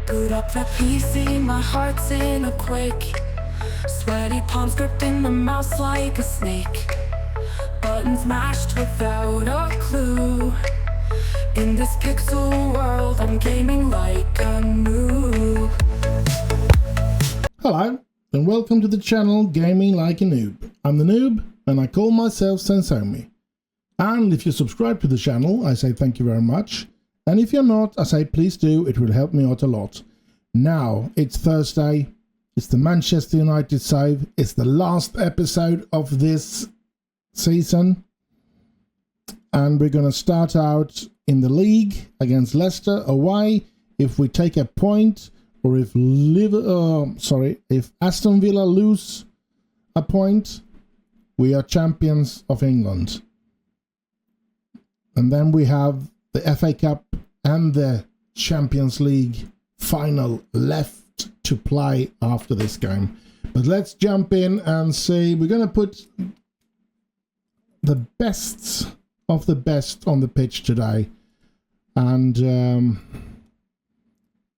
Boot up the PC, my heart's in a quake. Sweaty palms gripping the mouse like a snake. Buttons mashed without a clue. In this pixel world, I'm gaming like a noob. Hello, and welcome to the channel Gaming Like a Noob. I'm the Noob, and I call myself S08E21. And if you subscribe to the channel, I say thank you very much. And if you're not, I say please do, it will help me out a lot. Now, it's Thursday, it's the Manchester United save, it's the last episode of this season. And we're going to start out in the league against Leicester away. If we take a point, or if Aston Villa lose a point, we are champions of England. And then we have the FA Cup and the Champions League final left to play after this game. But let's jump in and see. We're going to put the best of the best on the pitch today. And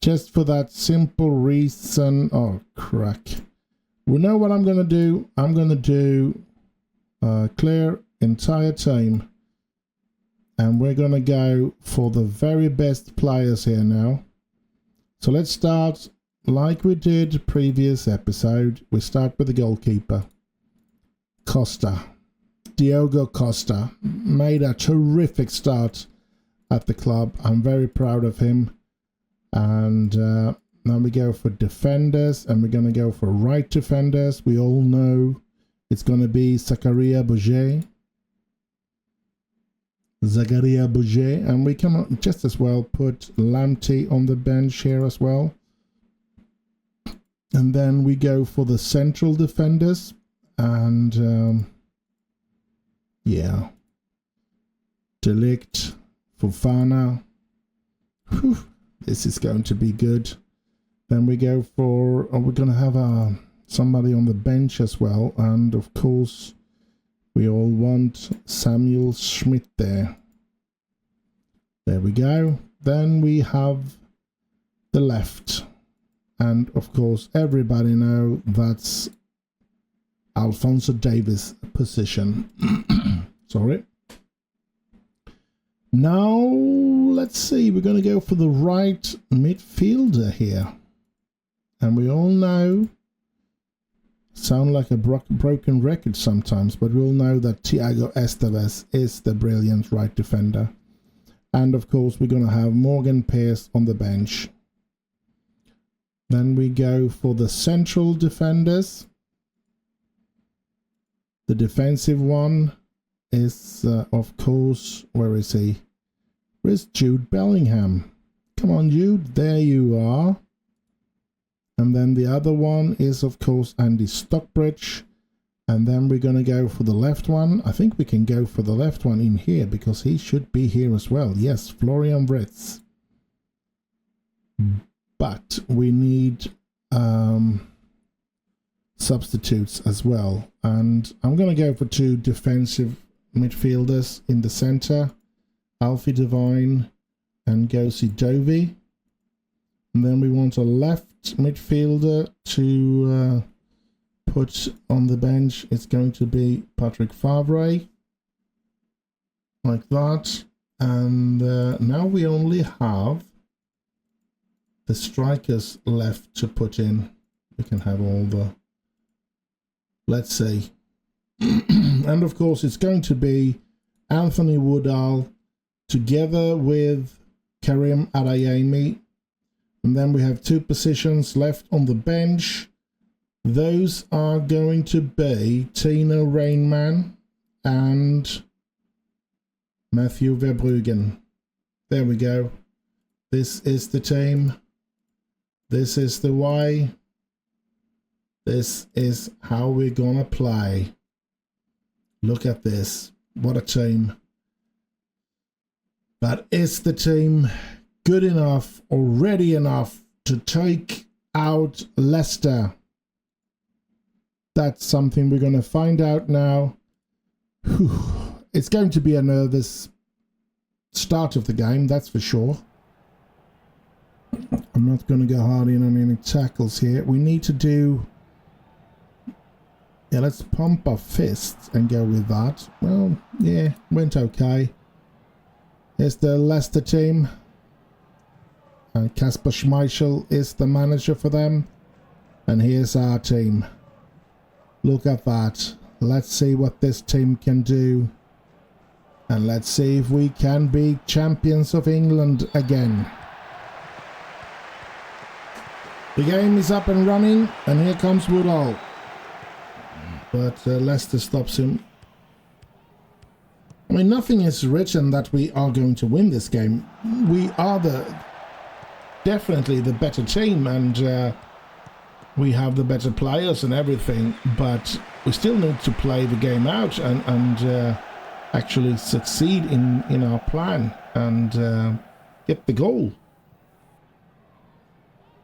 just for that simple reason, oh crack. We know what I'm going to do. I'm going to do clear entire team. And we're going to go for the very best players here now. So let's start like we did previous episode. We start with the goalkeeper. Costa. Diogo Costa made a terrific start at the club. I'm very proud of him. And now we go for defenders. And we're going to go for right defenders. We all know it's going to be Zakaria Bouget. And we can just as well put Lamptey on the bench here as well. And then we go for the central defenders. And yeah, De Ligt, Fofana. Whew, this is going to be good. Then we go for, we're going to have somebody on the bench as well. And of course, we all want Samuel Schmidt there. There we go. Then we have the left. And of course, everybody know that's Alphonso Davies' position. Sorry. Now, let's see. We're going to go for the right midfielder here. And we all know, sound like a broken record sometimes, but we all know that Thiago Esteves is the brilliant right defender. And of course, we're going to have Morgan Pearce on the bench. Then we go for the central defenders. The defensive one is, of course, where is he? Where's Jude Bellingham? Come on, Jude. There you are. And then the other one is, of course, Andy Stockbridge. And then we're going to go for the left one. I think we can go for the left one in here because he should be here as well. Yes, Florian Wirtz. But we need substitutes as well. And I'm going to go for two defensive midfielders in the center. Alfie Devine and Gosi Dovi. And then we want a left midfielder to put on the bench. It's going to be Patrick Favre, like that. And now we only have the strikers left to put in. We can have all the, let's see. And of course it's going to be Anthony Woodall together with Karim Adeyemi. And then we have two positions left on the bench. Those are going to be Tino Rainman and Matthew Verbruggen. There we go. This is the team. This is the way. This is how we're gonna play. Look at this. What a team. But is the team good enough or ready enough to take out Leicester? That's something we're going to find out now. Whew. It's going to be a nervous start of the game, that's for sure. I'm not going to go hard in on any tackles here. We need to do... Yeah, let's pump our fists and go with that. Well, yeah, went okay. Here's the Leicester team. And Kasper Schmeichel is the manager for them. And here's our team. Look at that. Let's see what this team can do. And let's see if we can be champions of England again. The game is up and running. And here comes Woodall. But Leicester stops him. I mean, nothing is written that we are going to win this game. We are definitely the better team, and we have the better players and everything. But we still need to play the game out and actually succeed in our plan and get the goal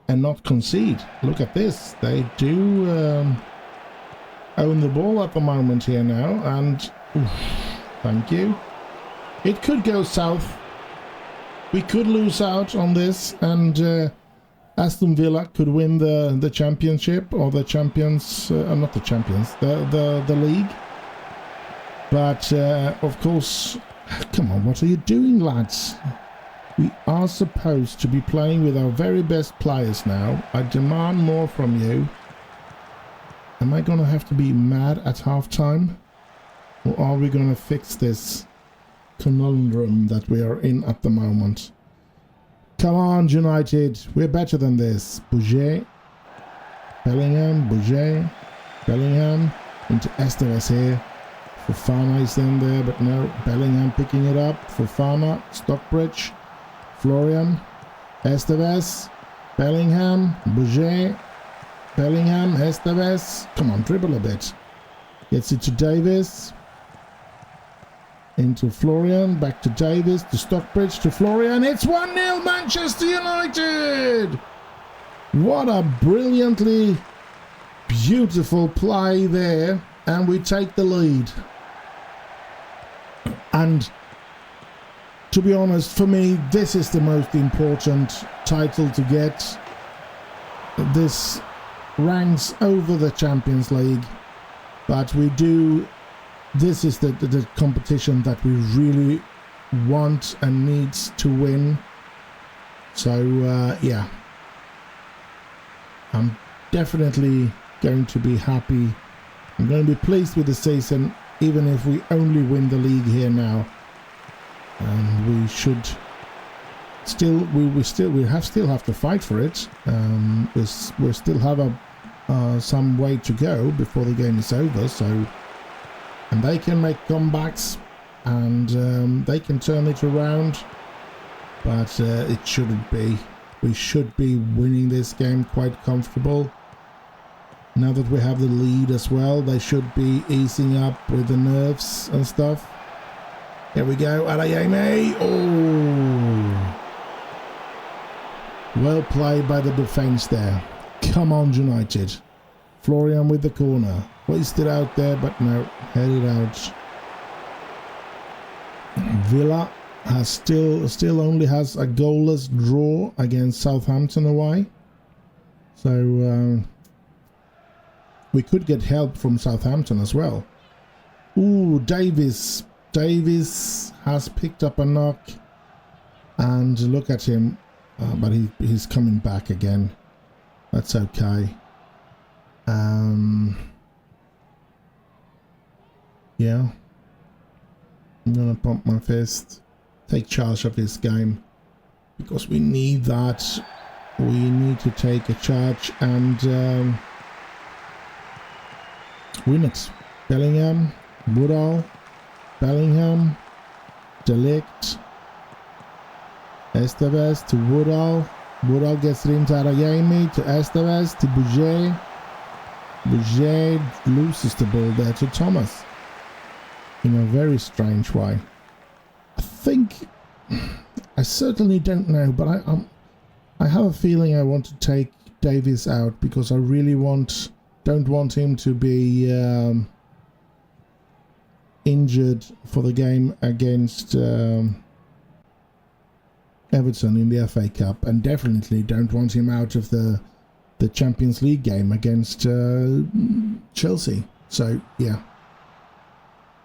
and not concede. Look at this. They do... own the ball at the moment here now, and oof, thank you. It could go south. We could lose out on this, and Aston Villa could win the championship, or the champions, not the champions, the league. But of course, come on, what are you doing, lads? We are supposed to be playing with our very best players now. I demand more from you. Am I going to have to be mad at halftime? Or are we going to fix this conundrum that we are in at the moment? Come on, United. We're better than this. Bouget. Bellingham. Bouget. Bellingham. Into Estevez here. Fofana is in there, but no. Bellingham picking it up. Fofana. Stockbridge. Florian. Estevez. Bellingham. Bouget. Bellingham, Estevez, come on, dribble a bit. Gets it to Davis. Into Florian, back to Davis, to Stockbridge, to Florian. It's 1-0 Manchester United! What a brilliantly beautiful play there. And we take the lead. And to be honest, for me, this is the most important title to get. This ranks over the Champions League, but this is the competition that we really want and needs to win. So yeah, I'm definitely going to be happy. I'm going to be pleased with the season, even if we only win the league here now. And we should still we have to fight for it. We still have some way to go before the game is over, so, and they can make comebacks and they can turn it around, but it shouldn't be. We should be winning this game quite comfortable. Now that we have the lead as well, they should be easing up with the nerves and stuff. Here we go, Adeyemi. Oh, well played by the defense there. Come on, United. Florian with the corner. Wasted out there, but no, headed out. Villa has still only has a goalless draw against Southampton away. So we could get help from Southampton as well. Ooh, Davis. Davis has picked up a knock. And look at him. But he's coming back again. That's okay. Yeah. I'm gonna pump my fist. Take charge of this game. Because we need that. We need to take a charge and win it. Bellingham. Woodall. Bellingham. De Ligt. Estevez to Woodall. Woodall gets it into Adeyemi, to Estevez, to Bouget. Bouget loses the ball there to Thomas. In a very strange way. I think... I certainly don't know, but I have a feeling I want to take Davies out because I really don't want him to be injured for the game against Everton in the FA Cup, and definitely don't want him out of the Champions League game against Chelsea. So yeah,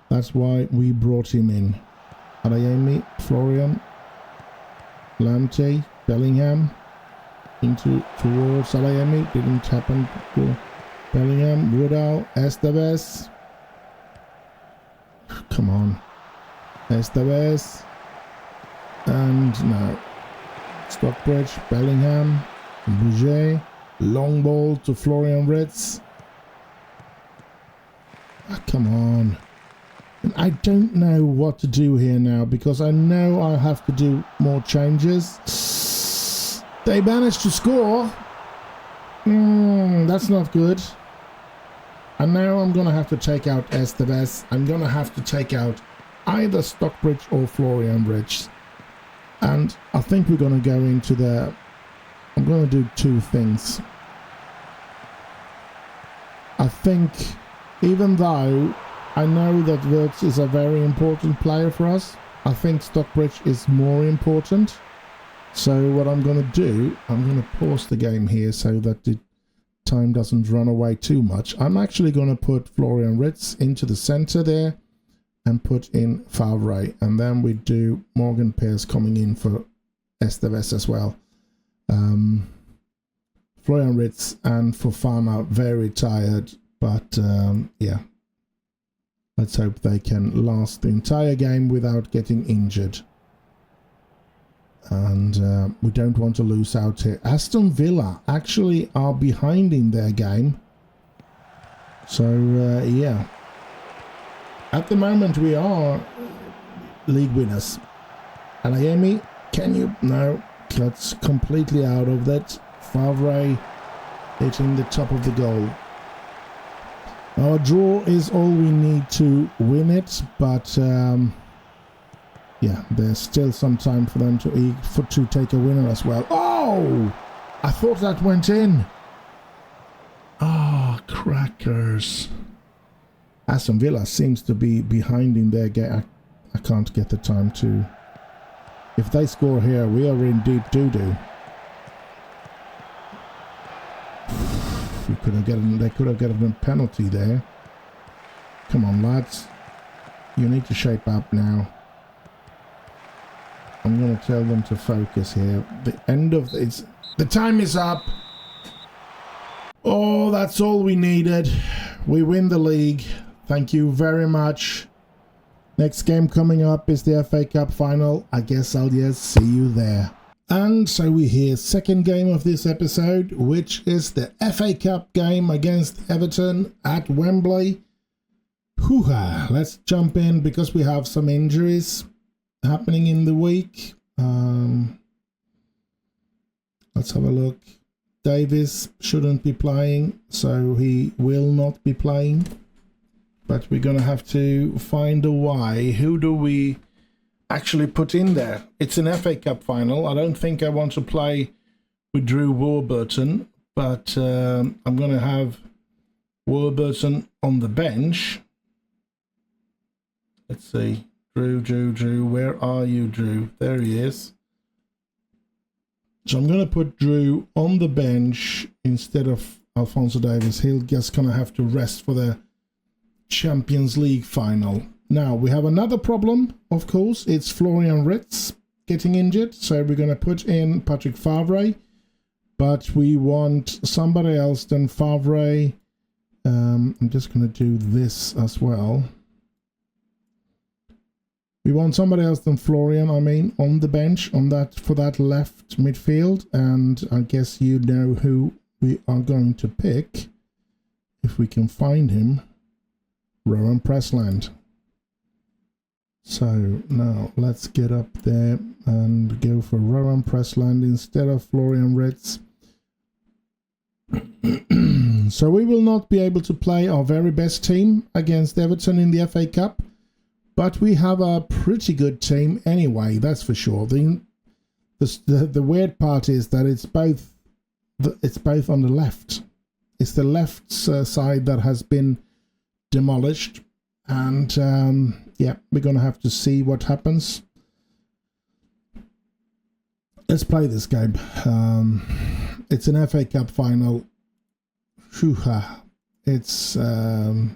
that's why we brought him in. Adeyemi, Florian, Lamptey, Bellingham towards Adeyemi. Didn't happen for Bellingham. Rudal, Estevez. Come on, Estevez. And now Stockbridge, Bellingham, Bouget, long ball to Florian Wirtz. Come on. And I don't know what to do here now, because I know I have to do more changes. They managed to score. That's not good. And now I'm going to have to take out Estevez. I'm going to have to take out either Stockbridge or Florian Wirtz. And I think we're going to go into the... I'm going to do two things. I think, even though I know that Wirtz is a very important player for us, I think Stockbridge is more important. So what I'm going to do, I'm going to pause the game here so that the time doesn't run away too much. I'm actually going to put Florian Wirtz into the center there and put in Favre, and then we do Morgan Pearce coming in for Estevez as well. Florian Wirtz and Fofana very tired, but yeah, let's hope they can last the entire game without getting injured. And we don't want to lose out here. Aston Villa actually are behind in their game, so yeah. At the moment, we are league winners. Adeyemi, can you... No, that's completely out of that. Favre hitting the top of the goal. Our draw is all we need to win it, but yeah, there's still some time for them to take a winner as well. Oh! I thought that went in. Ah, crackers. Aston Villa seems to be behind in their game. I can't get the time to... If they score here, we are in deep doo-doo. They could have gotten a penalty there. Come on, lads. You need to shape up now. I'm going to tell them to focus here. The end of this... The time is up. Oh, that's all we needed. We win the league. Thank you very much. Next game coming up is the FA Cup final. I guess I'll just see you there. And so we hear second game of this episode, which is the FA Cup game against Everton at Wembley. Hoo-ha! Let's jump in because we have some injuries happening in the week. Let's have a look. Davis shouldn't be playing, so he will not be playing. But we're going to have to find a why. Who do we actually put in there? It's an FA Cup final. I don't think I want to play with Drew Warburton, but I'm going to have Warburton on the bench. Let's see. Drew. Where are you, Drew? There he is. So I'm going to put Drew on the bench instead of Alphonso Davies. He'll just kind of have to rest for the Champions League final. Now, we have another problem, of course. It's Florian Wirtz getting injured. So we're going to put in Patrick Favre. But we want somebody else than Favre. I'm just going to do this as well. We want somebody else than Florian, on the bench for that left midfield. And I guess you know who we are going to pick, if we can find him. Rowan Pressland. So now let's get up there and go for Rowan Pressland instead of Florian Wirtz. So we will not be able to play our very best team against Everton in the FA Cup, but we have a pretty good team anyway, that's for sure. The weird part is that it's both on the left. It's the left side that has been demolished, and yeah, we're gonna have to see what happens. Let's play this game. It's an FA Cup final. It's a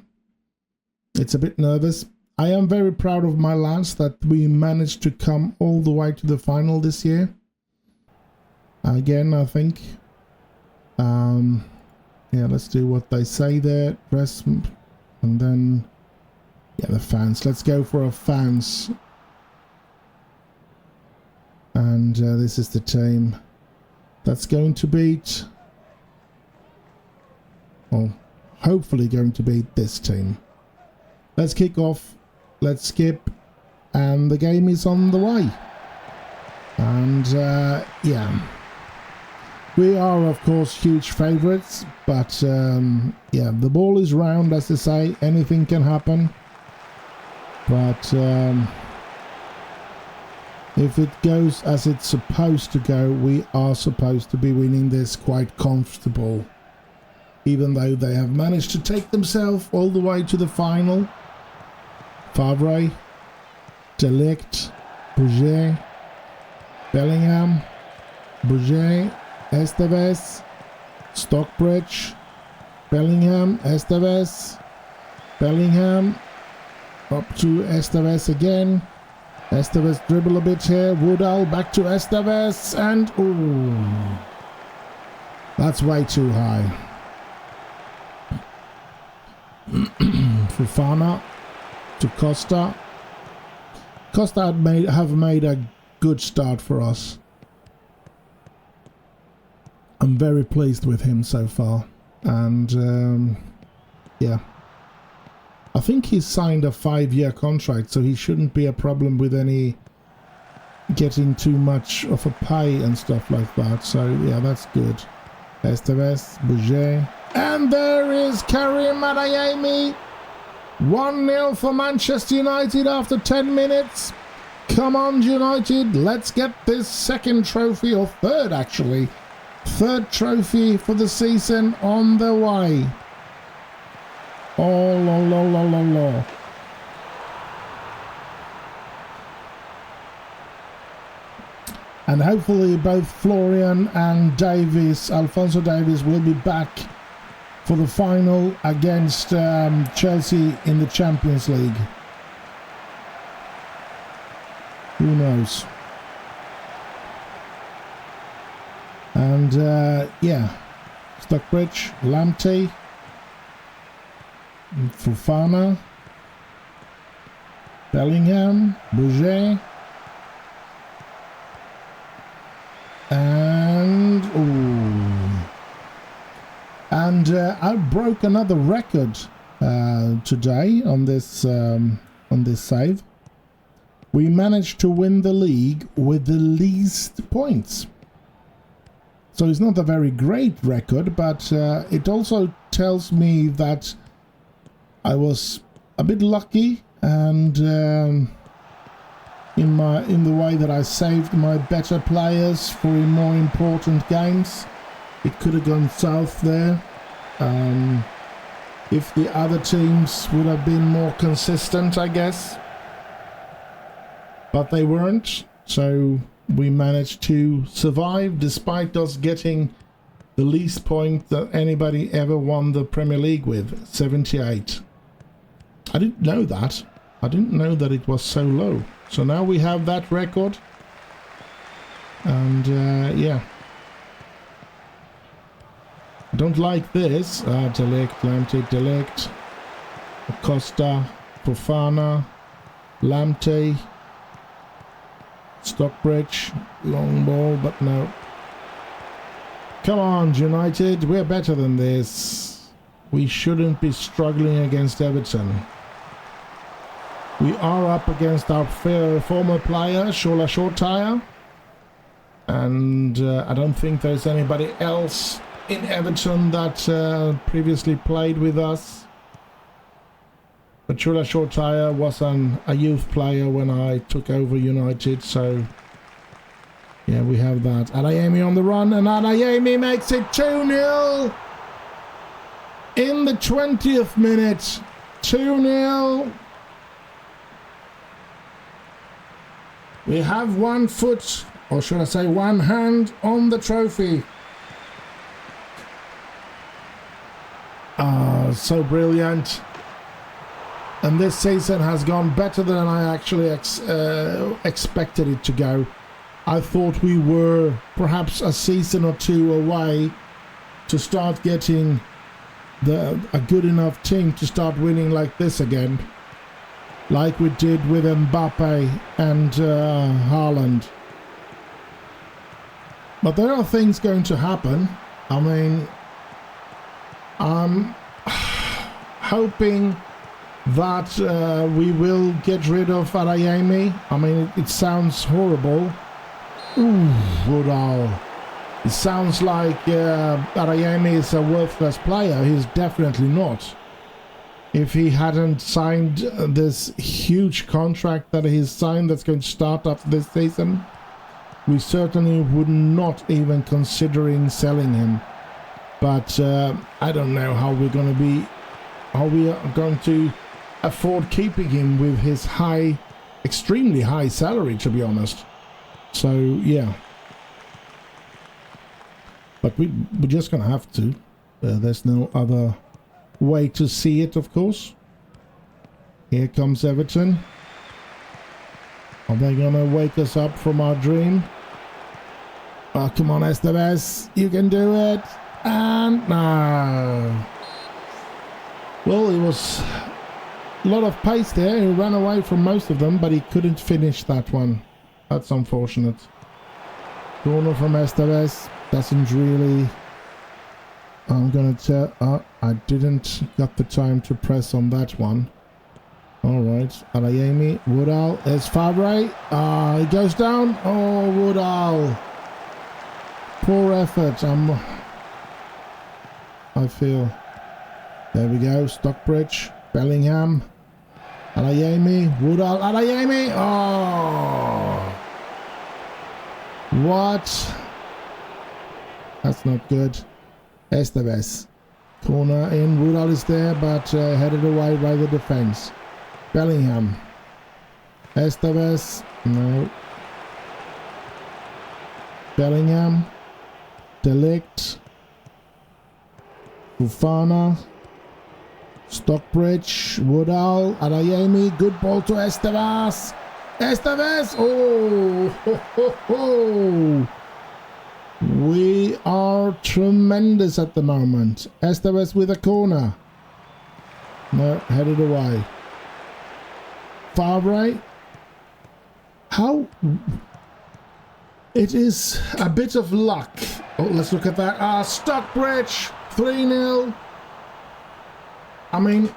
bit nervous. I am very proud of my lads that we managed to come all the way to the final this year. Again, I think. Yeah, let's do what they say there. Press, and then, yeah, the fans. Let's go for our fans. And this is the team that's going to beat, well, hopefully going to beat this team. Let's kick off. Let's skip. And the game is on the way. And, yeah. We are, of course, huge favourites, but yeah, the ball is round, as they say. Anything can happen. But if it goes as it's supposed to go, we are supposed to be winning this quite comfortable. Even though they have managed to take themselves all the way to the final. Favre, De Ligt, Bouget, Bellingham, Bouget, Esteves, Stockbridge, Bellingham, Esteves, Bellingham, up to Esteves again. Esteves dribble a bit here. Woodall back to Esteves, and ooh, that's way too high. Fofana to Costa. Costa have made a good start for us. I'm very pleased with him so far, and yeah, I think he's signed a 5-year contract, so he shouldn't be a problem with any getting too much of a pay and stuff like that. So yeah, that's good. Esteves, Bouget, and there is Karim Adeyemi. 1-0 for Manchester United after 10 minutes. Come on, United, let's get this second trophy, or third actually. Third trophy for the season on the way. Oh, la. And hopefully both Florian and Davies, Alphonso Davies, will be back for the final against Chelsea in the Champions League. Who knows? And yeah, Stockbridge, Lamptey, Fofana, Bellingham, Bouget, and I broke another record today on this save. We managed to win the league with the least points. So it's not a very great record, but it also tells me that I was a bit lucky, and in the way that I saved my better players for more important games. It could have gone south there if the other teams would have been more consistent, I guess. But they weren't, so we managed to survive despite us getting the least point that anybody ever won the Premier League with, 78. I didn't know that. I didn't know that it was so low. So now we have that record. And yeah. I don't like this. De Ligt, Lamptey, De Ligt, Costa, Fofana, Lamptey, Stockbridge, long ball, but no. Come on, United, we're better than this. We shouldn't be struggling against Everton. We are up against our former player, Shola Shortire. And I don't think there's anybody else in Everton that previously played with us. But Shola Shortire was a youth player when I took over United, so yeah, we have that. Adeyemi on the run, and Adeyemi makes it 2-0 in the 20th minute. 2-0. We have one foot or should I say one hand on the trophy. So brilliant. And this season has gone better than I actually expected it to go. I thought we were perhaps a season or two away to start getting a good enough team to start winning like this again, like we did with Mbappe and Haaland. But there are things going to happen. I mean, I'm hoping that we will get rid of Adeyemi. I mean, it sounds horrible. Ooh, Woodall. It sounds like Adeyemi is a worthless player. He's definitely not. If he hadn't signed this huge contract that he's signed that's going to start after this season, we certainly would not even considering selling him. But I don't know how we are going to afford keeping him with his extremely high salary, to be honest. So yeah, but we're just gonna have to. There's no other way to see it, of course. Here comes Everton. Are they gonna wake us up from our dream? Oh, come on, Esteves, you can do it. And no. Well, it was a lot of pace there. He ran away from most of them, but he couldn't finish that one. That's unfortunate. Corner from Esteves. Doesn't really... I'm gonna tell... I didn't got the time to press on that one. Alright. Adeyemi. Woodall. There's Fabre. He goes down. Oh, Woodall. Poor effort. I feel... There we go. Stockbridge. Bellingham. Adeyemi. Woodall. Adeyemi. Oh. What? That's not good. Esteves. Corner in. Woodall is there, but headed away by the defense. Bellingham. Esteves. No. Bellingham. De Ligt. Fofana. Stockbridge, Woodall, Adeyemi, good ball to Esteves. Esteves! Oh! Ho, ho, ho. We are tremendous at the moment. Esteves with a corner. No, headed away. Fabre. How? It is a bit of luck. Oh, let's look at that. Stockbridge, 3-0. I mean,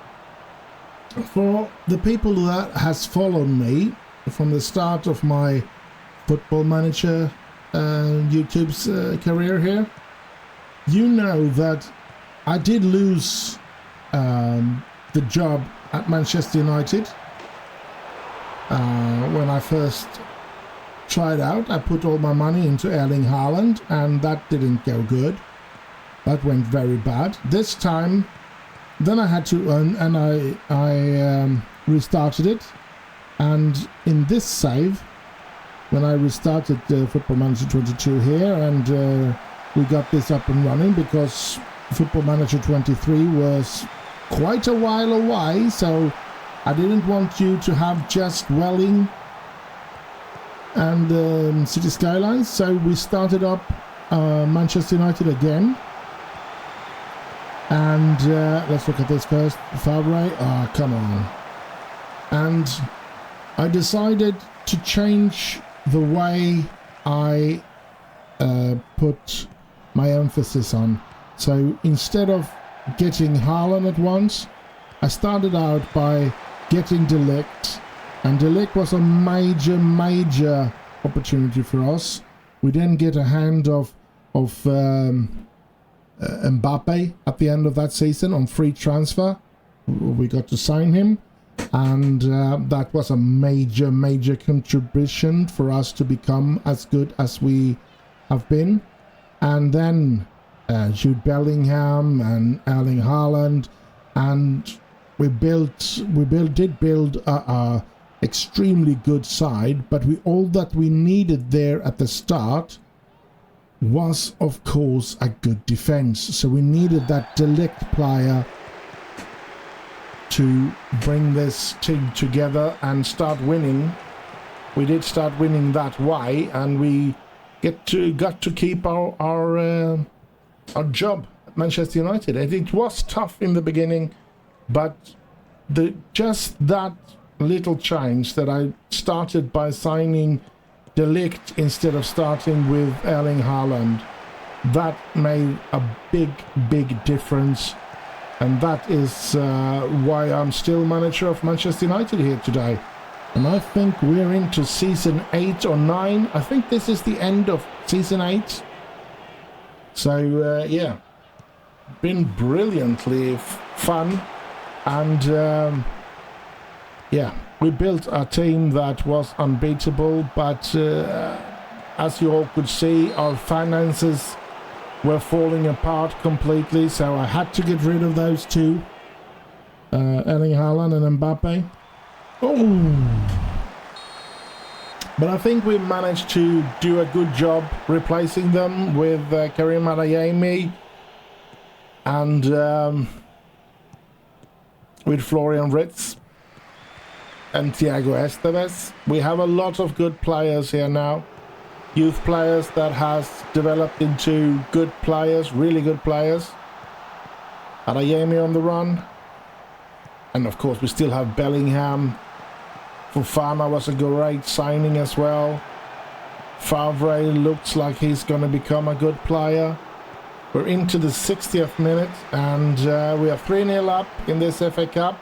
for the people that has followed me from the start of my Football Manager YouTube's career here, you know that I did lose the job at Manchester United. When I first tried out, I put all my money into Erling Haaland, and that didn't go good. That went very bad. This time, then I had to and I restarted it, and in this save, when I restarted Football Manager 22 here, and we got this up and running, because Football Manager 23 was quite a while away, so I didn't want you to have just Welling and City Skylines, so we started up Manchester United again. And let's look at this first. Fabre. Oh, come on. And I decided to change the way I put my emphasis on. So instead of getting Haaland at once, I started out by getting De Ligt. And De Ligt was a major opportunity for us. We then get a hand of Mbappe at the end of that season on free transfer. We got to sign him, and that was a major contribution for us to become as good as we have been. And then Jude Bellingham and Erling Haaland, and we did build a extremely good side, but all that we needed there at the start was, of course, a good defense. So we needed that Delict player to bring this team together and start winning. We did start winning that way, and we got to keep our job at Manchester United. And it was tough in the beginning, but just that little change that I started by signing Delict instead of starting with Erling Haaland, that made a big difference, and that is why I'm still manager of Manchester United here today. And I think we're into season 8 or 9. I think this is the end of season 8. So yeah, been brilliantly fun, and yeah, we built a team that was unbeatable, but as you all could see, our finances were falling apart completely, so I had to get rid of those two, Erling Haaland and Mbappe. Oh! But I think we managed to do a good job replacing them with Karim Adeyemi and with Florian Wirtz and Thiago Esteves. We have a lot of good players here now. Youth players that has developed into good players, really good players. Adeyemi on the run. And of course we still have Bellingham. Fofana was a great signing as well. Favre looks like he's going to become a good player. We're into the 60th minute, and we are 3-0 up in this FA Cup.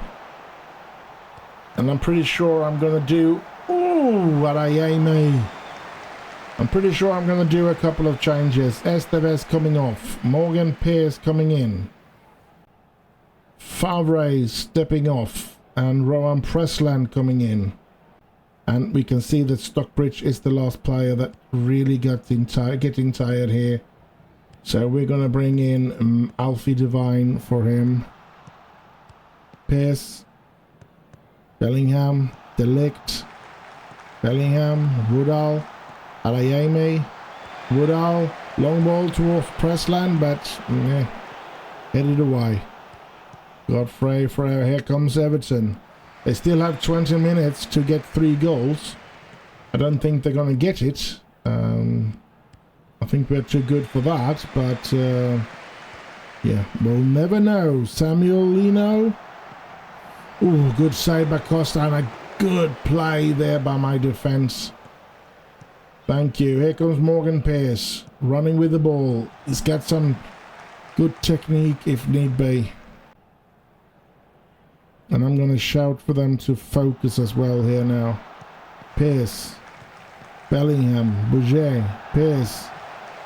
And I'm pretty sure I'm going to do... Ooh, Adeyemi. I'm pretty sure I'm going to do a couple of changes. Esteves coming off. Morgan Pearce coming in. Favre stepping off. And Rowan Presland coming in. And we can see that Stockbridge is the last player that really getting tired here. So we're going to bring in Alfie Devine for him. Pearce. Bellingham. Delict. Bellingham. Woodall. Adeyemi. Woodall. Long ball towards Presland, but yeah, headed away. Godfrey, here comes Everton. They still have 20 minutes to get 3 goals. I don't think they're going to get it. I think we're too good for that, but yeah, we'll never know. Samuel Lino. Ooh, good save by Costa, and a good play there by my defence. Thank you. Here comes Morgan Pearce, running with the ball. He's got some good technique if need be. And I'm going to shout for them to focus as well here now. Pearce. Bellingham. Bouget. Pearce.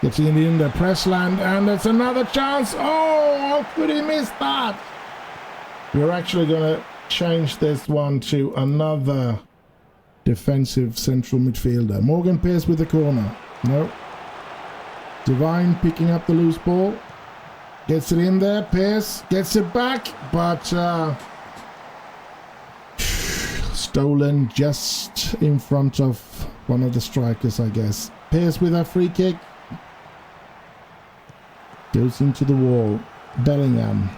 Getting it in the Pressland. And it's another chance. Oh, how could he miss that? We're actually going to change this one to another defensive central midfielder. Morgan Pearce with the corner. No. Devine picking up the loose ball. Gets it in there. Pearce gets it back. But... stolen just in front of one of the strikers, I guess. Pearce with a free kick. Goes into the wall. Bellingham.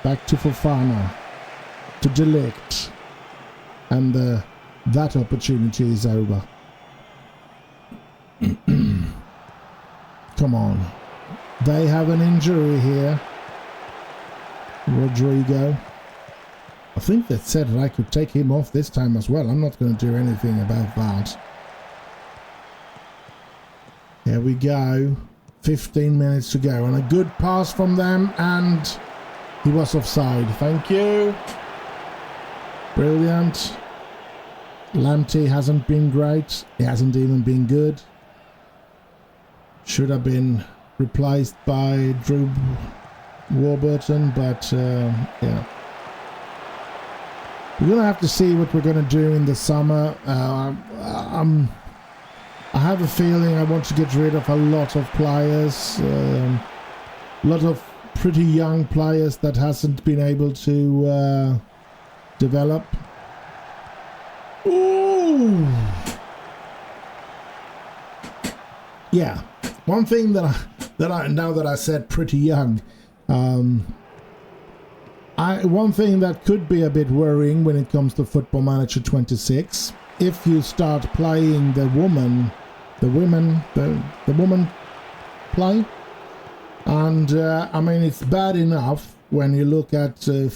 Back to Fofana. To Delict. And that opportunity is over. Come on. They have an injury here. Rodrigo. I think they said that I could take him off this time as well. I'm not going to do anything about that. Here we go. 15 minutes to go. And a good pass from them. And he was offside. Thank you. Brilliant. Lamptey hasn't been great. He hasn't even been good. Should have been replaced by Drew Warburton. But, yeah. We're going to have to see what we're going to do in the summer. I have a feeling I want to get rid of a lot of players. A lot of pretty young players that hasn't been able to develop. Ooh, Ooh. Yeah, one thing that I now that I said pretty young, one thing that could be a bit worrying when it comes to Football Manager 26, if you start playing the woman play, and I mean, it's bad enough when you look at 14,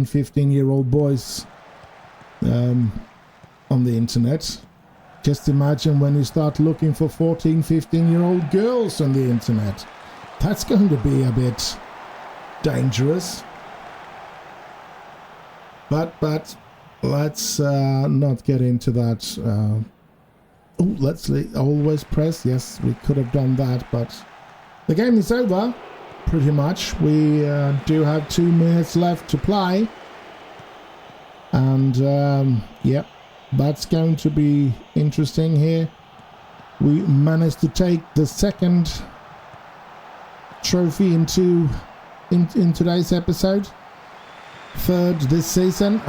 15-year-old boys on the internet. Just imagine when you start looking for 14, 15-year-old girls on the internet. That's going to be a bit dangerous. But let's not get into that. Let's always press. Yes, we could have done that, but the game is over, pretty much. We do have 2 minutes left to play. And, yep. That's going to be interesting here. We managed to take the second trophy in today's episode. Third this season.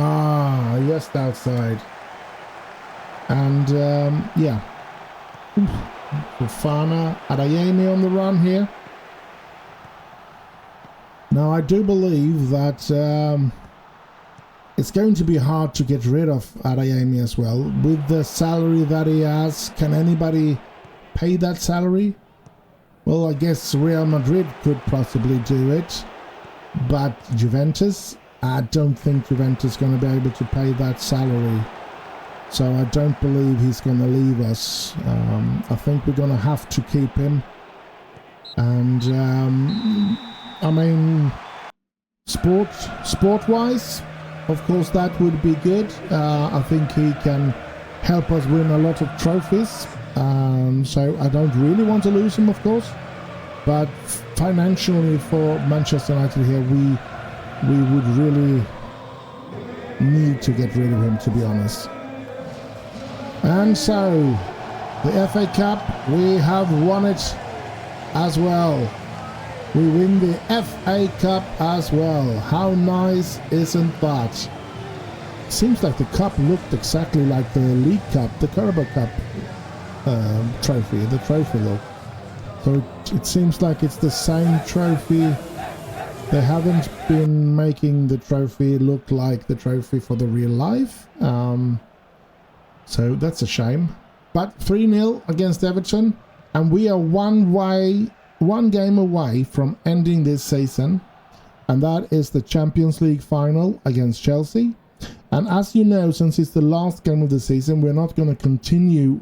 Just outside. And yeah. Fofana, Adeyemi on the run here. Now I do believe that it's going to be hard to get rid of Adeyemi as well. With the salary that he has, can anybody pay that salary? Well, I guess Real Madrid could possibly do it. But Juventus? I don't think Juventus is going to be able to pay that salary. So I don't believe he's going to leave us. I think we're going to have to keep him. And, I mean, sport-wise, of course, that would be good. I think he can help us win a lot of trophies. So I don't really want to lose him, of course. But financially for Manchester United here, we would really need to get rid of him, to be honest. And so, the FA Cup, we have won it as well. We win the FA Cup as well. How nice isn't that? Seems like the cup looked exactly like the League Cup, the Carabao Cup trophy, the trophy look. So it seems like it's the same trophy. They haven't been making the trophy look like the trophy for the real life. So that's a shame. But 3-0 against Everton, and we are one game away from ending this season, and that is the Champions League final against Chelsea. And as you know, since it's the last game of the season, we're not going to continue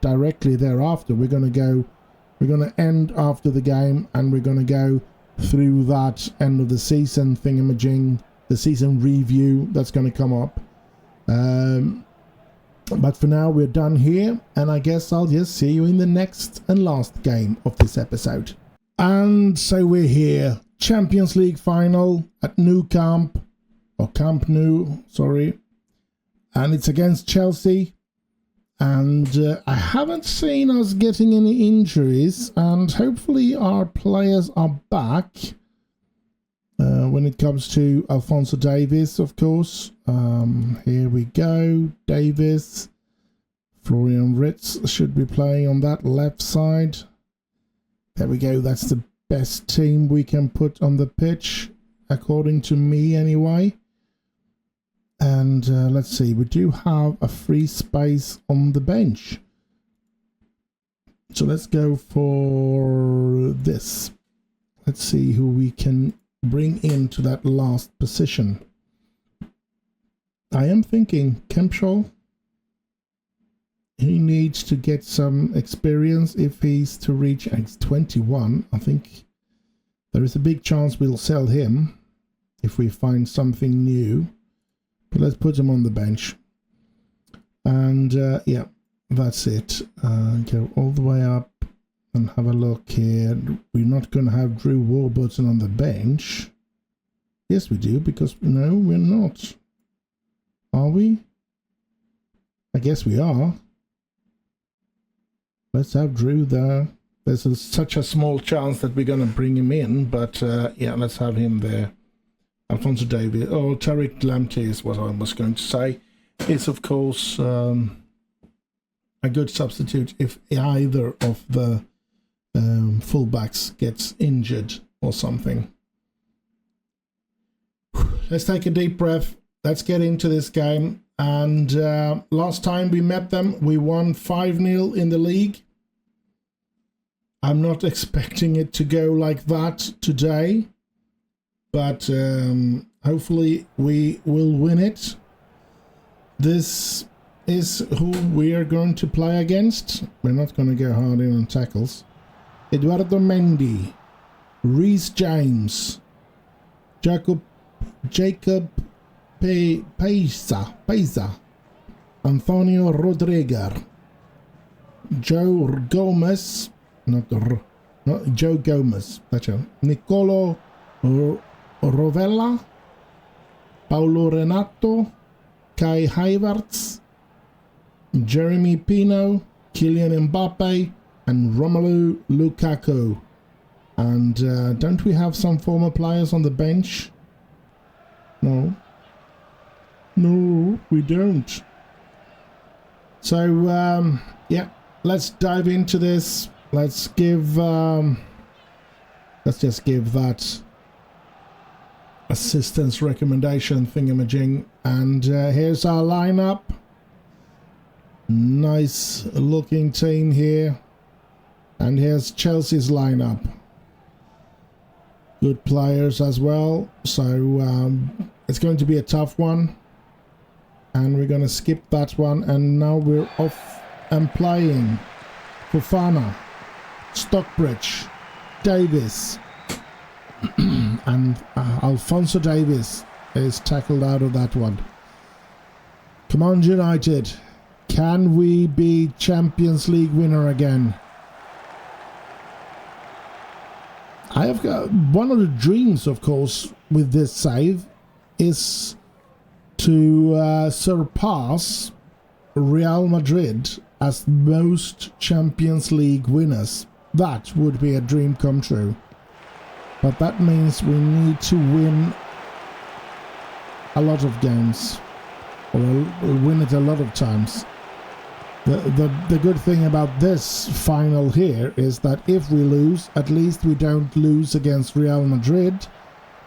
directly thereafter. We're going to end after the game, and we're going to go through that end of the season thingamajig, the season review that's going to come up. But for now, we're done here, and I guess I'll just see you in the next and last game of this episode. And so we're here, Champions League final at Camp Nou, sorry, and it's against Chelsea. And I haven't seen us getting any injuries, and hopefully our players are back when it comes to Alphonso Davies, of course. Here we go, Davies. Florian Wirtz should be playing on that left side. There we go, that's the best team we can put on the pitch, according to me anyway. And let's see, we do have a free space on the bench. So let's go for this. Let's see who we can bring into that last position. I am thinking Kempshaw. He needs to get some experience if he's to reach, he's 21. I think there is a big chance we'll sell him if we find something new. But let's put him on the bench. And yeah, that's it. Go all the way up and have a look here. We're not going to have Drew Warburton on the bench. Yes, we do, because no, we're not. Are we? I guess we are. Let's have Drew there. There's such a small chance that we're going to bring him in, but yeah, let's have him there. Alphonso Davies, or Tariq Lamptey is what I was going to say. It's of course a good substitute if either of the fullbacks gets injured or something. Let's take a deep breath. Let's get into this game. And last time we met them, we won 5-0 in the league. I'm not expecting it to go like that today, but hopefully we will win it. This is who we are going to play against. We're not going to go hard in on tackles. Eduardo Mendy, Reece James, Jacob Peza, Antonio Rodriguez, Joe Gomez, Joe Gomez, Nicolo Rovella, Paulo Renato, Kai Havertz, Jeremy Pino, Kylian Mbappe, and Romelu Lukaku. And don't we have some former players on the bench? No, we don't. So yeah, let's dive into this. Let's just give that assistance recommendation thingamajig. And here's our lineup. Nice looking team here. And here's Chelsea's lineup. Good players as well. So it's going to be a tough one. And we're going to skip that one. And now we're off and playing. Fofana, Stockbridge, Davis, and Alphonso Davies is tackled out of that one. Come on, United. Can we be Champions League winner again? I have got one of the dreams, of course, with this save is to surpass Real Madrid as most Champions League winners. That would be a dream come true. But that means we need to win a lot of games, or win it a lot of times. The good thing about this final here is that if we lose, at least we don't lose against Real Madrid,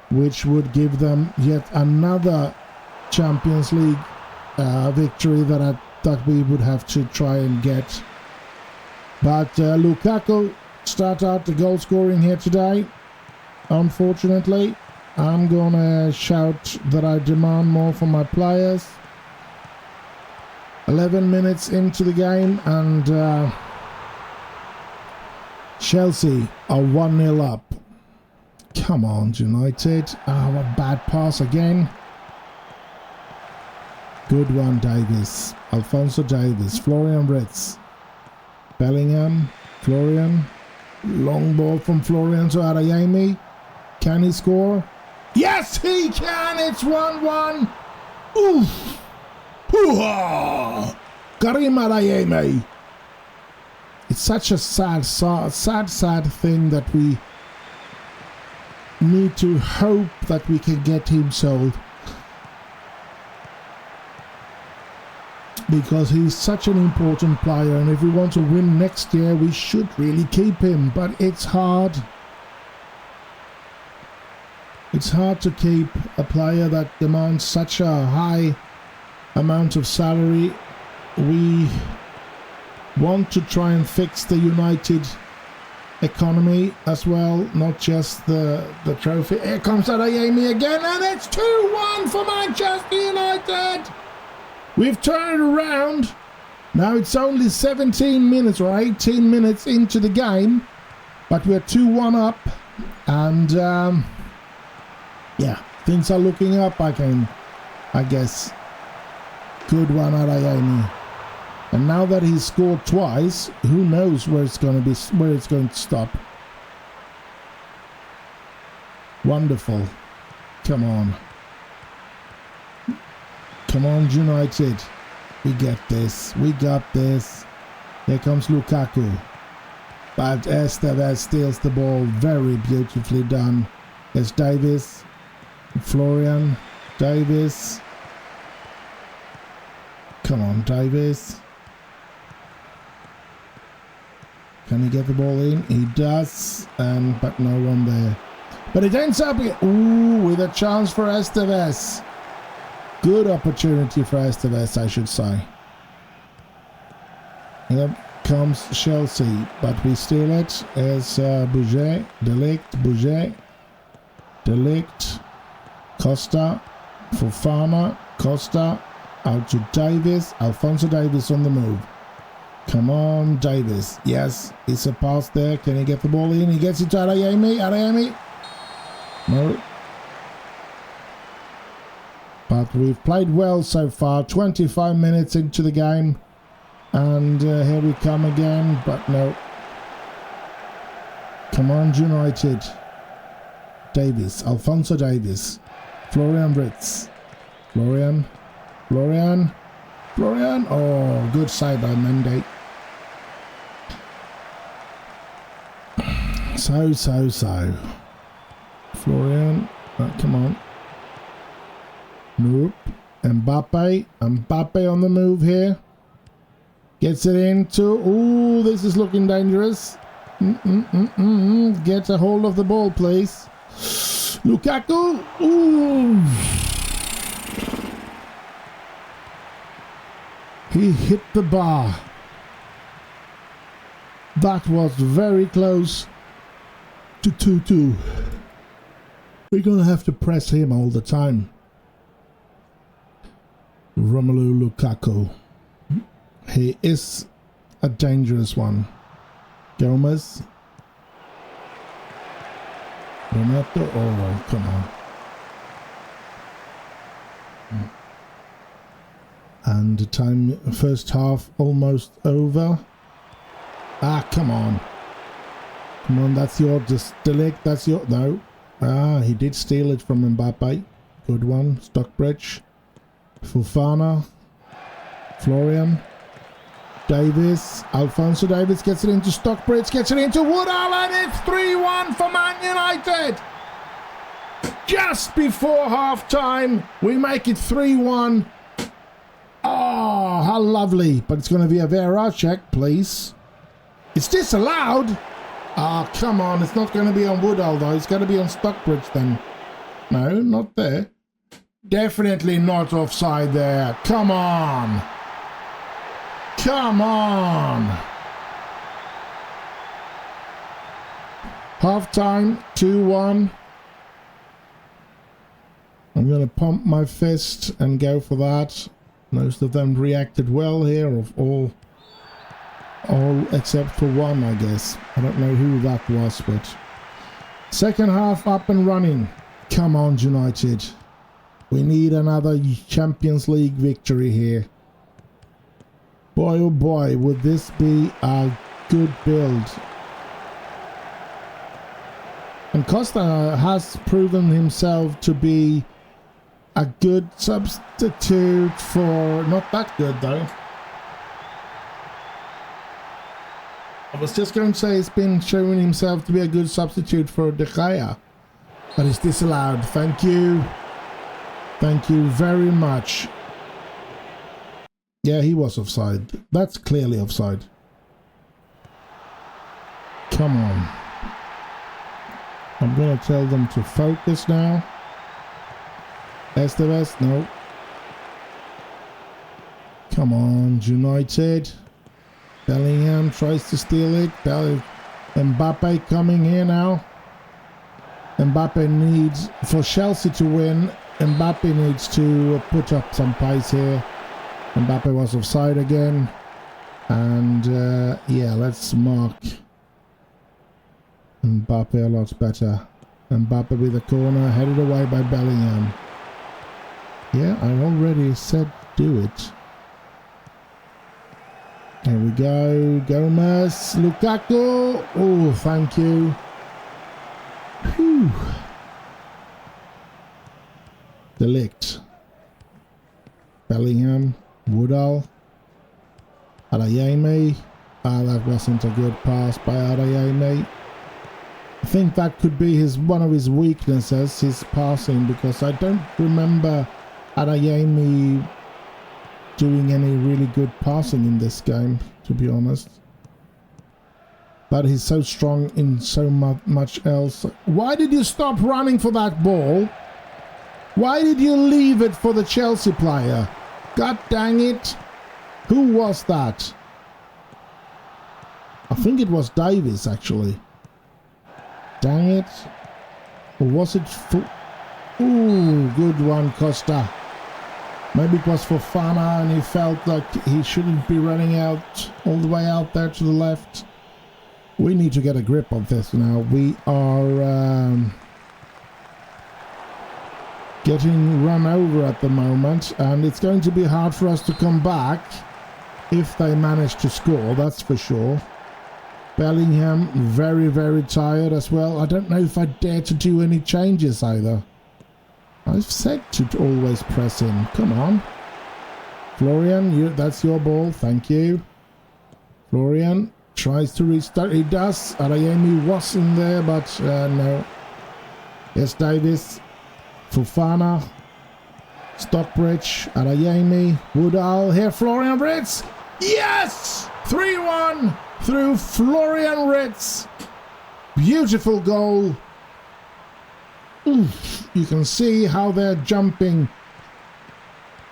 which would give them yet another Champions League victory that we would have to try and get. But Lukaku start out the goal scoring here today. Unfortunately, I'm gonna shout that I demand more from my players. 11 minutes into the game, and Chelsea are 1-0 up. Come on, United. Oh, a bad pass again. Good one, Davies. Alphonso Davies. Florian Wirtz. Bellingham. Florian. Long ball from Florian to Adeyemi. Can he score? Yes, he can! It's 1-1! Oof! Hoo-ha! Karim Adeyemi. It's such a sad thing that we need to hope that we can get him sold. Because he's such an important player, and if we want to win next year, we should really keep him. But it's hard. It's hard to keep a player that demands such a high amount of salary. We want to try and fix the United economy as well, not just the trophy. Here comes Adeyemi again, and it's 2-1 for Manchester United. We've turned it around. Now it's only 17 minutes or 18 minutes into the game, but we're 2-1 up, and yeah, things are looking up. I guess. Good one, Adeyemi. And now that he's scored twice, who knows where it's going to stop. Wonderful. Come on. Come on, United. We get this. We got this. Here comes Lukaku. But Estevez steals the ball. Very beautifully done. There's Davies. Florian. Davies. Come on, Davies. Can he get the ball in? He does, but no one there. But it ends up with a chance for Esteves. Good opportunity for Esteves, I should say. Here comes Chelsea, but we steal it as Bouget, Bouget, Delict, Costa, Fofana, Costa, out to Davis, Alphonso Davis on the move. Come on, Davis. Yes, it's a pass there. Can he get the ball in? He gets it to Adeyemi. No. But we've played well so far. 25 minutes into the game. And here we come again. But no. Come on, United. Davis. Alphonso Davis. Florian Wirtz. Florian. Oh, good save by Mendy. So. Florian, come on. Noob. Mbappe on the move here. Gets it into. Ooh, this is looking dangerous. Get a hold of the ball, please. Lukaku. Ooh. He hit the bar. That was very close to 2-2. We're going to have to press him all the time. Romelu Lukaku. He is a dangerous one. Gomez. Renato. Oh, come on. And the time, first half almost over. Come on. Come on, that's your Delict, that's your, no. He did steal it from Mbappe. Good one, Stockbridge. Fofana. Florian. Davis. Alphonso Davis gets it into Stockbridge, gets it into Woodall, and it's 3-1 for Man United. Just before half time, we make it 3-1. Oh, how lovely. But it's going to be a VAR check, please. It's disallowed. Come on. It's not going to be on Woodall, though. It's going to be on Stockbridge, then. No, not there. Definitely not offside there. Come on. Come on. Half-time, 2-1. I'm going to pump my fist and go for that. Most of them reacted well here, of all except for one, I guess. I don't know who that was, but second half up and running. Come on, United. We need another Champions League victory here. Boy, oh boy, would this be a good build. And Costa has proven himself to be a good substitute for... Not that good, though. I was just going to say he's been showing himself to be a good substitute for De Gea. But it's disallowed. Thank you. Thank you very much. Yeah, he was offside. That's clearly offside. Come on. I'm going to tell them to focus now. Esteves, no. Come on, United. Bellingham tries to steal it. Mbappe coming here now. Mbappe needs, for Chelsea to win, Mbappe needs to put up some pace here. Mbappe was offside again. And yeah, let's mark Mbappe a lot better. Mbappe with the corner, headed away by Bellingham. Yeah, I already said do it. Here we go. Gomez. Lukaku. Oh, thank you. Whew. Delict. Bellingham. Woodall. Adeyemi. That wasn't a good pass by Adeyemi. I think that could be one of his weaknesses, his passing, because I don't remember Adeyemi doing any really good passing in this game, to be honest. but he's so strong in so much else. Why did you stop running for that ball? Why did you leave it for the Chelsea player? God dang it. Who was that? I think it was Davies, actually. Dang it. Or was it for... Ooh, good one, Costa. Maybe it was for Fana and he felt like he shouldn't be running out all the way out there to the left. We need to get a grip on this now. We are getting run over at the moment, and it's going to be hard for us to come back if they manage to score, that's for sure. Bellingham, very, very tired as well. I don't know if I dare to do any changes either. I've said to always press in. Come on. Florian, that's your ball. Thank you. Florian tries to restart. He does. Adeyemi was in there, but no. Yes, Davis. Fofana. Stockbridge. Adeyemi. Woodall. Here, Florian Ritz. Yes! 3-1 through Florian Ritz. Beautiful goal. Oof, you can see how they're jumping.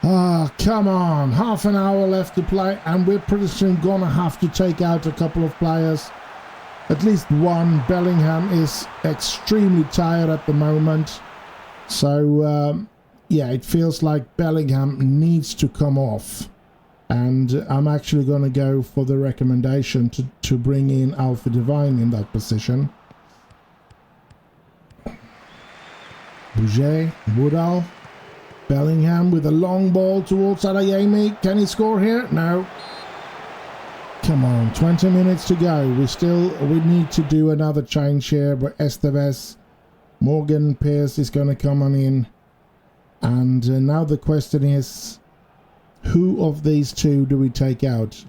Ah, come on. Half an hour left to play, and we're pretty soon gonna have to take out a couple of players. At least one. Bellingham is extremely tired at the moment. So, yeah, it feels like Bellingham needs to come off. And I'm actually going to go for the recommendation to bring in Alfie Devine in that position. Bouget, Woodall, Bellingham with a long ball towards Adeyemi. Can he score here? No. Come on, 20 minutes to go. We need to do another change here, but Esteves, Morgan Pierce is going to come on in. And now the question is, who of these two do we take out?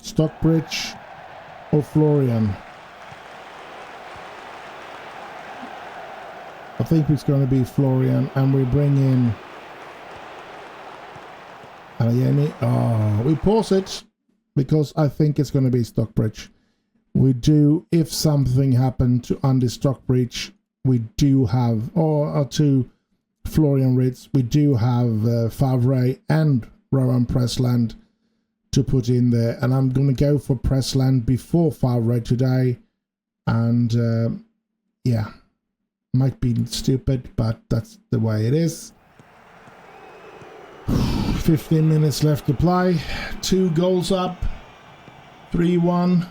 Stockbridge or Florian? I think it's going to be Florian, and we bring in Adeyemi. Oh, we pause it because I think it's going to be Stockbridge. We do, if something happened to Andy Stockbridge, we do have, or to Florian Ritz, we do have Favre and Rowan Pressland to put in there, and I'm going to go for Pressland before Favre today. And yeah, might be stupid, but that's the way it is. 15 minutes left to play. 2 goals up. 3-1.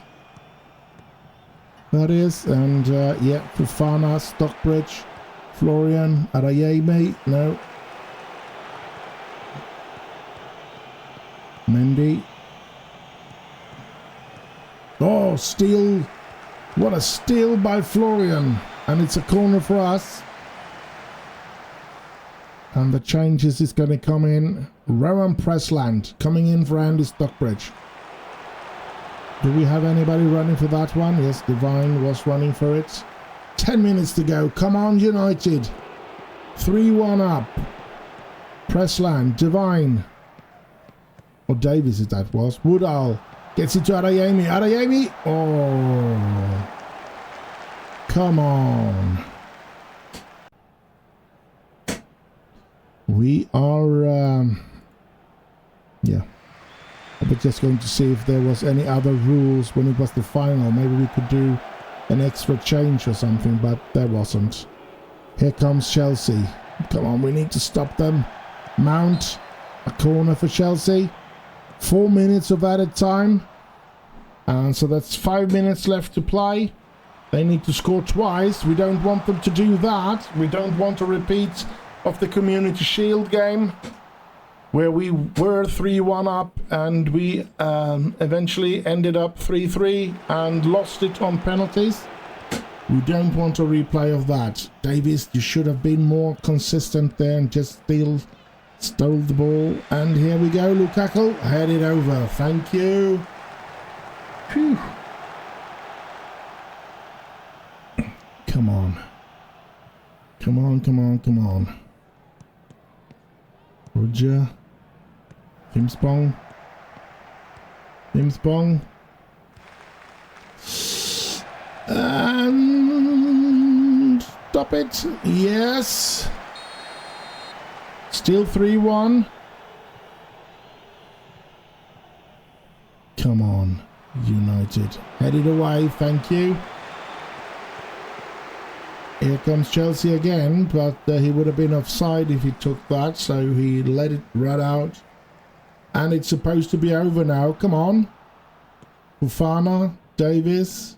That is, and yeah, Fofana, Stockbridge, Florian, Adeyemi, no. Mendy. Oh, steal. What a steal by Florian. And it's a corner for us. And the changes is going to come in. Rowan Pressland coming in for Andy Stockbridge. Do we have anybody running for that one? Yes, Devine was running for it. 10 minutes to go. Come on, United. 3-1 up. Pressland, Devine. Or Davies, if that was. Woodall gets it to Adeyemi. Adeyemi. Oh. Come on. We are... yeah. I was just going to see if there was any other rules when it was the final. Maybe we could do an extra change or something, but there wasn't. Here comes Chelsea. Come on, we need to stop them. Mount, a corner for Chelsea. 4 minutes of added time. And so that's 5 minutes left to play. They need to score twice. We don't want them to do that. We don't want a repeat of the Community Shield game, where we were 3-1 up and we eventually ended up 3-3 and lost it on penalties. We don't want a replay of that. Davies, you should have been more consistent there and just stole the ball. And here we go, Lukaku, head it over. Thank you. Whew. Come on. Come on, come on, come on. Roger. Fimspong. Fimspong. And stop it. Yes. Still 3-1. Come on, United. Headed away, thank you. Here comes Chelsea again, but he would have been offside if he took that, so he let it run out. And it's supposed to be over now. Come on. Fofana, Davis.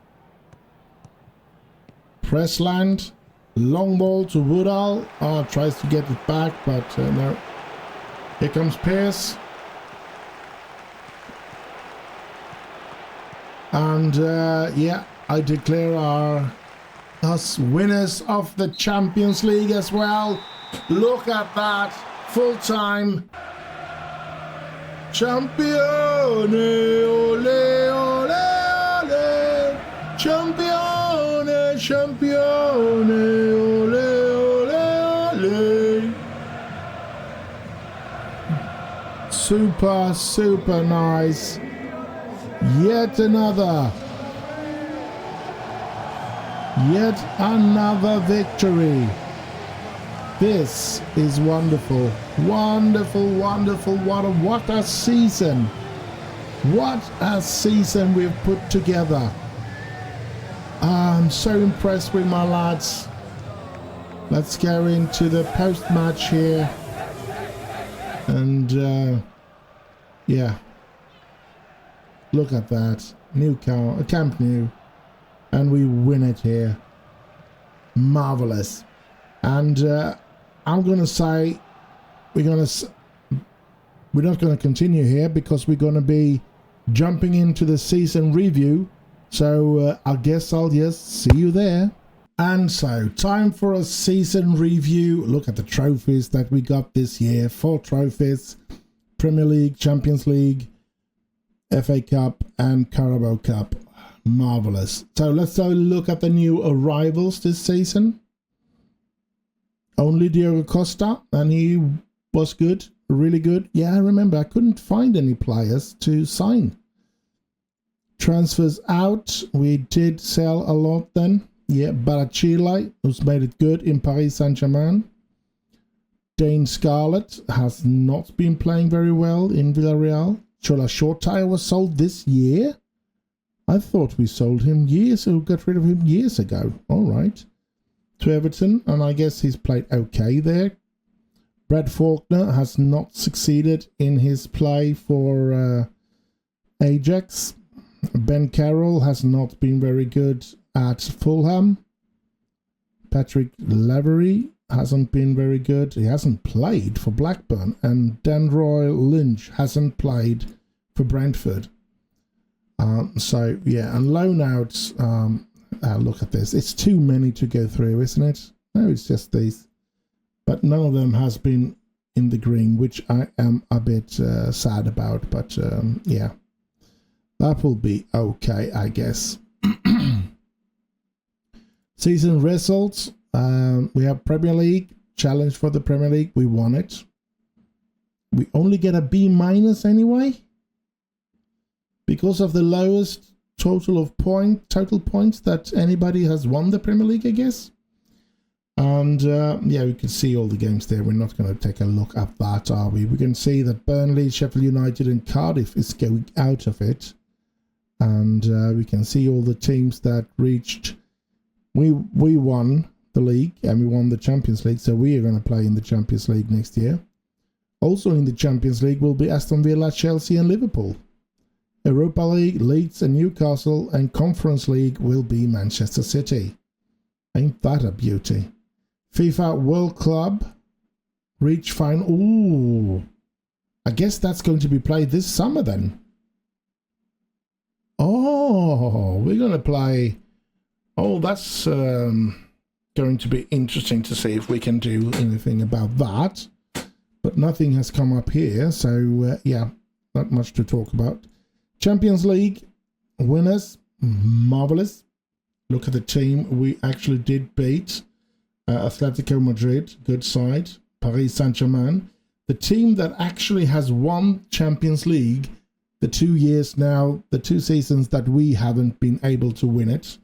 Pressland. Long ball to Woodall. Tries to get it back, but no. Here comes Pearce. And yeah, I declare us winners of the Champions League as well. Look at that. Full time. Champione, ole, ole, ole. Champione, champione, ole, ole, ole. Super, super nice. Yet another victory. This is wonderful. Wonderful, wonderful. What a season. What a season we've put together. I'm so impressed with my lads. Let's go into the post-match here. And yeah. Look at that. Camp Nou. And we win it here. Marvelous. And I'm going to say we're not going to continue here because we're going to be jumping into the season review. So I guess I'll just see you there. And so time for a season review. Look at the trophies that we got this year. 4 trophies. Premier League, Champions League, FA Cup and Carabao Cup. Marvelous. So let's have a look at the new arrivals this season. Only Diogo Costa, and he was good, really good. Yeah, I remember I couldn't find any players to sign. Transfers out, we did sell a lot then. Yeah, Barachile, who's made it good in Paris Saint-Germain. Dane Scarlett has not been playing very well in Villarreal. Chola Shortire was sold this year. I thought we sold him got rid of him years ago. All right. To Everton, and I guess he's played okay there. Brad Faulkner has not succeeded in his play for Ajax. Ben Carroll has not been very good at Fulham. Patrick Lavery hasn't been very good. He hasn't played for Blackburn. And Danroy Lynch hasn't played for Brentford. So, yeah, and loan outs, look at this. It's too many to go through, isn't it? No, it's just these. But none of them has been in the green, which I am a bit sad about. But, yeah, that will be okay, I guess. Season results. We have Premier League. Challenge for the Premier League. We won it. We only get a B- anyway. Because of the lowest total points that anybody has won the Premier League, I guess. And yeah, we can see all the games there. We're not going to take a look at that, are we? We can see that Burnley, Sheffield United and Cardiff is going out of it. And we can see all the teams that reached. We won the league and we won the Champions League, so we are going to play in the Champions League next year. Also in the Champions League will be Aston Villa, Chelsea and Liverpool. Europa League, Leeds and Newcastle, and Conference League will be Manchester City. Ain't that a beauty? FIFA World Club reach final. Ooh, I guess that's going to be played this summer then. Oh, we're going to play. Oh, that's going to be interesting to see if we can do anything about that. But nothing has come up here, so yeah, not much to talk about. Champions League winners, marvelous. Look at the team we actually did beat. Atletico Madrid, good side. Paris Saint-Germain. The team that actually has won Champions League the 2 years now, the 2 seasons that we haven't been able to win it.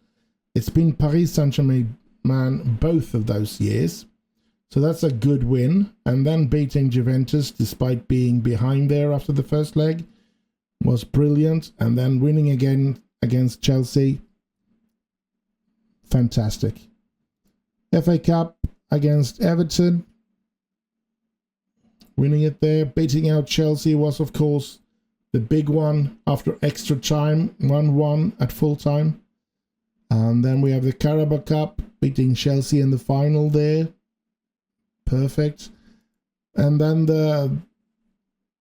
It's been Paris Saint-Germain both of those years. So that's a good win. And then beating Juventus, despite being behind there after the first leg, was brilliant. And then winning again against Chelsea. Fantastic. FA Cup against Everton. Winning it there. Beating out Chelsea was, of course, the big one after extra time. 1-1 at full time. And then we have the Carabao Cup, beating Chelsea in the final there. Perfect. And then the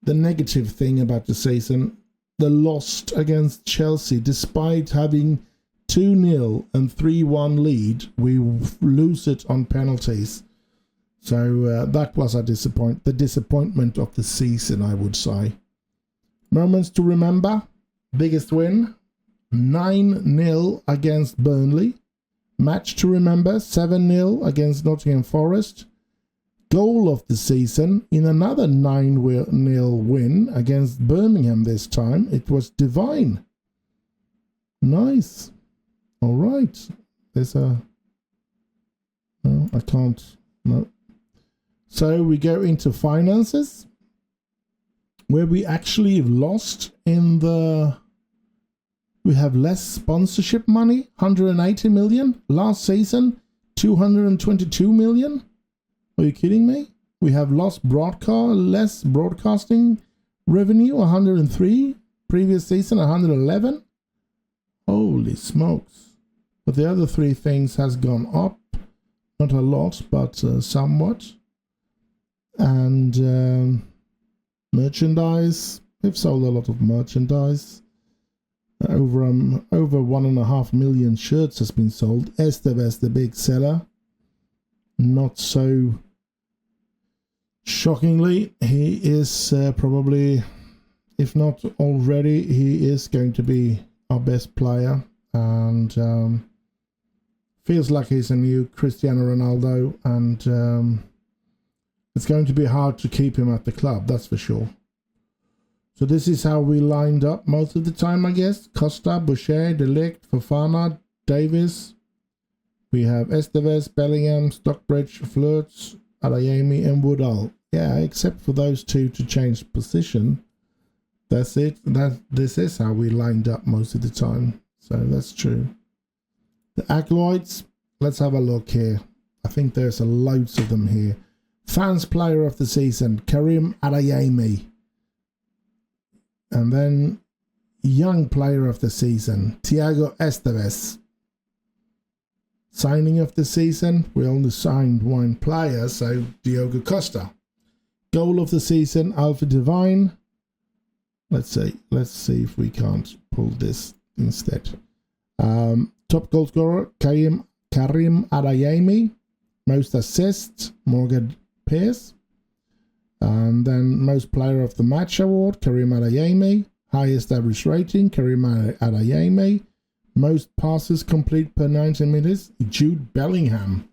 negative thing about the season, the loss against Chelsea. Despite having 2-0 and 3-1 lead, we lose it on penalties. So that was the disappointment of the season, I would say. Moments to remember. Biggest win, 9-0 against Burnley. Match to remember, 7-0 against Nottingham Forest. Goal of the season in another 9-0 win against Birmingham this time. It was Divine. Nice. All right. There's a... No, I can't. No. So we go into finances, where we actually lost in the... We have less sponsorship money, 180 million. Last season, 222 million. Are you kidding me? We have less broadcasting revenue, 103. Previous season, 111. Holy smokes. But the other three things has gone up. Not a lot, but somewhat. And merchandise. We've sold a lot of merchandise. Over 1.5 million shirts has been sold. Esteves, the big seller. Not so shockingly, he is probably, if not already, he is going to be our best player. And feels like he's a new Cristiano Ronaldo. And it's going to be hard to keep him at the club, that's for sure. So this is how we lined up most of the time, I guess. Costa, Boucher, De Ligt, Fofana, Davis. We have Esteves, Bellingham, Stockbridge, Flirts, Adeyemi, and Woodall. Yeah, except for those two to change position. That's it. This is how we lined up most of the time. So that's true. The accolades. Let's have a look here. I think there's loads of them here. Fans Player of the Season, Karim Adeyemi. And then Young Player of the Season, Thiago Esteves. Signing of the season, we only signed one player, so Diogo Costa. Goal of the season, Alfie Divine. Let's see if we can't pull this instead. Top goal scorer, Karim Adeyemi. Most assists, Morgan Pierce. And then most player of the match award, Karim Adeyemi. Highest average rating, Karim Adeyemi. Most passes complete per 90 minutes, Jude Bellingham.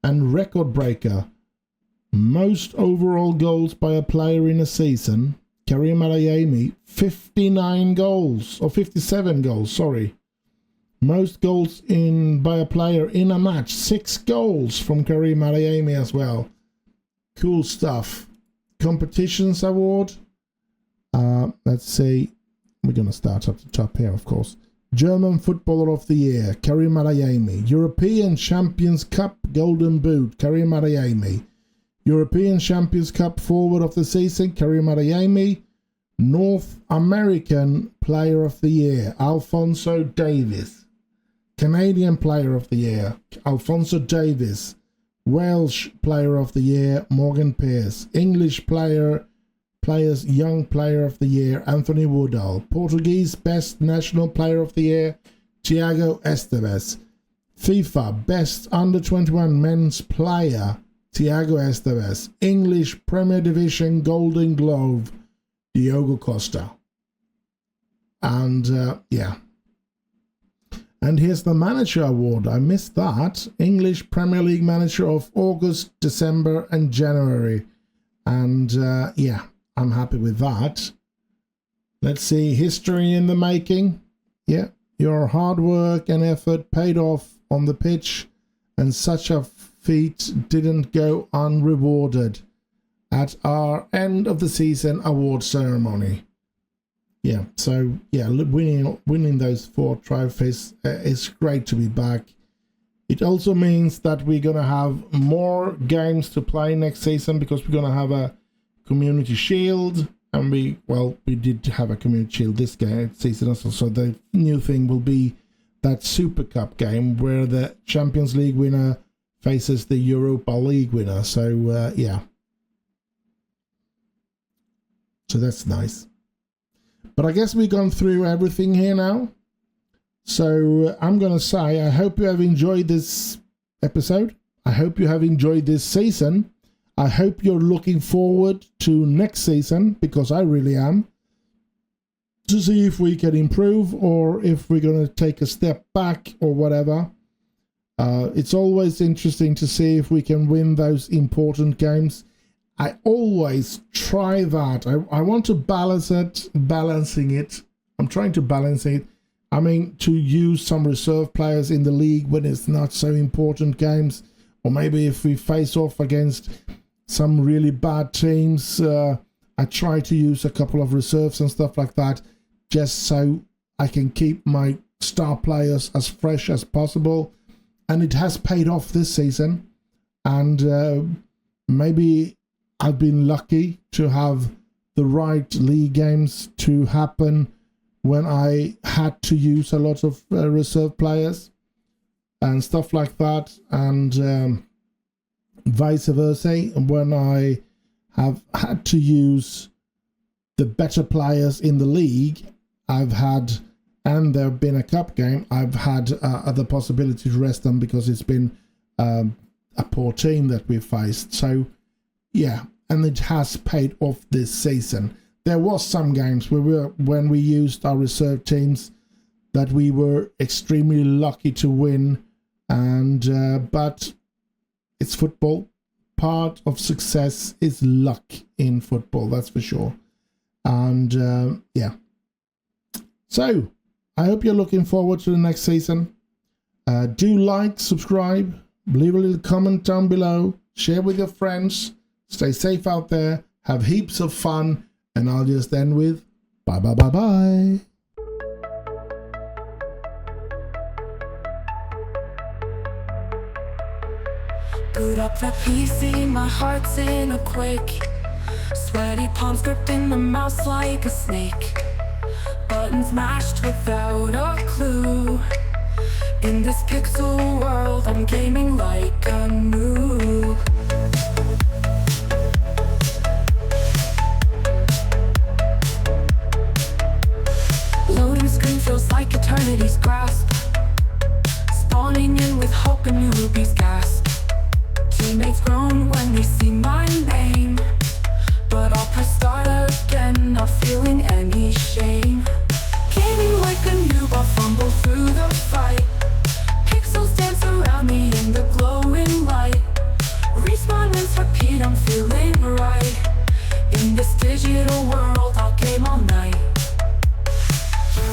And record breaker, most overall goals by a player in a season, Karim Adeyemi, 59 goals, or 57 goals, sorry. Most goals by a player in a match, 6 goals from Karim Adeyemi as well. Cool stuff. Competitions award. Let's see. We're going to start at the top here, of course. German Footballer of the Year, Karim Adeyemi. European Champions Cup Golden Boot, Karim Adeyemi. European Champions Cup Forward of the Season, Karim Adeyemi. North American Player of the Year, Alphonso Davies. Canadian Player of the Year, Alphonso Davies. Welsh Player of the Year, Morgan Pierce. English Players Young Player of the Year, Anthony Woodall. Portuguese Best National Player of the Year, Thiago Esteves. FIFA Best Under-21 Men's Player, Thiago Esteves. English Premier Division Golden Glove, Diogo Costa. And yeah. And here's the Manager Award. I missed that. English Premier League Manager of August, December and January. And yeah, I'm happy with that. Let's see. History in the making. Yeah, your hard work and effort paid off on the pitch, and such a feat didn't go unrewarded at our end of the season award ceremony. Yeah, so yeah, winning those 4 trophies is great to be back. It also means that we're gonna have more games to play next season, because we're gonna have a community shield, and we did have a community shield this season also. So the new thing will be that Super Cup game where the Champions League winner faces the Europa League winner. So yeah, so that's nice. But I guess we've gone through everything here now. So I'm going to say, I hope you have enjoyed this episode. I hope you have enjoyed this season. I hope you're looking forward to next season, because I really am, to see if we can improve or if we're going to take a step back or whatever. It's always interesting to see if we can win those important games. I always try that. I want to balancing it. I'm trying to balance it. I mean, to use some reserve players in the league when it's not so important games, or maybe if we face off against some really bad teams, I try to use a couple of reserves and stuff like that, just so I can keep my star players as fresh as possible. And it has paid off this season, and maybe I've been lucky to have the right league games to happen when I had to use a lot of reserve players and stuff like that, and vice versa. When I have had to use the better players in the league, I've had, and there have been a cup game, I've had other possibility to rest them because it's been a poor team that we've faced. So yeah, and it has paid off this season. There was some games where when we used our reserve teams that we were extremely lucky to win, and but it's football. Part of success is luck in football, that's for sure. And yeah, so I hope you're looking forward to the next season. Do like, subscribe, leave a little comment down below, share with your friends. Stay safe out there, have heaps of fun, and I'll just end with bye bye bye bye. Boot up the PC, my heart's in a quake. Sweaty palms gripping the mouse like a snake. Buttons mashed without a clue. In this pixel world, I'm gaming like a noob. Loading screen feels like eternity's graph.